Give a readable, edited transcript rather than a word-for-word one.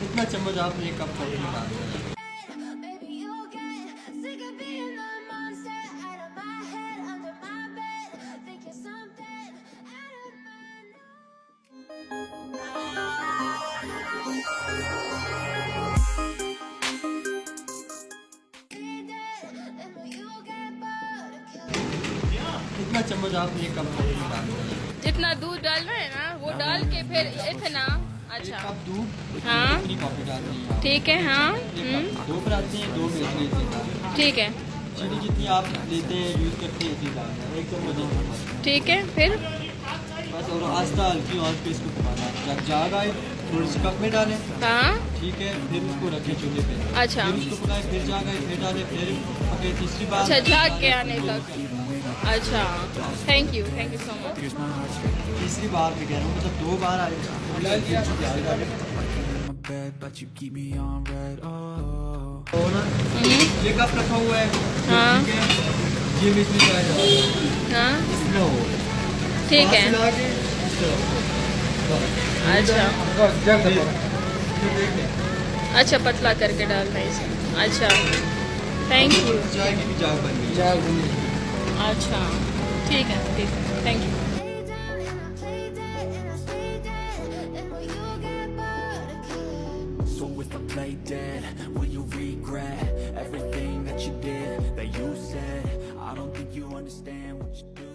इतना चम्मच आप एक कप कॉफी में डाल दें। Baby, you'll get sick of being the monster out of my head, under my bed, thinking something out of my इतना चम्मच आप एक कप कॉफी में डाल दें। जितना दूध डाल रहे हैं ना वो डाल के फिर इतना। एक अच्छा कप दूध हाँ इतनी कॉफी डालनी है। ठीक है हाँ दो बनाते हैं, दो में इतनी डालना है। ठीक है चीनी जितनी आप लेते हैं यूज़ करते हैं इतनी डालना है, एक चम्मच। ठीक है फिर बस और आस्ता हल्की आंच पे इसको पकाना है। जब जाग आए थोड़ी सी कप में डालें, हाँ ठीक है, फिर उसको रखें चूल्हे पे। अच्छा फिर उसको पकाएं, फिर जाग आए फिर डालें, फिर पके तीसरी बार। अच्छा झाग के आने तक। अच्छा थैंक यू सो मच। तीसरी बार पे कह रहा हूँ, मतलब दो बार आए। But you keep me on red, oh. तो ना ये कप रखा हुआ है, हाँ। ठीक है, ये बीच में जाएगा, हाँ इसमें हो ठीक है वहाँ से लाके इस तरफ। अच्छा फिर देखें अच्छा पतला करके डालना है इसमें। अच्छा थैंक यू। चाय की भी जाग बन गई। अच्छा ठीक है thank you. Lay down and I play dead and I stay dead, and will you get bored of killing? So if I play dead, will you regret everything that you did, that you said? I don't think you understand what you do.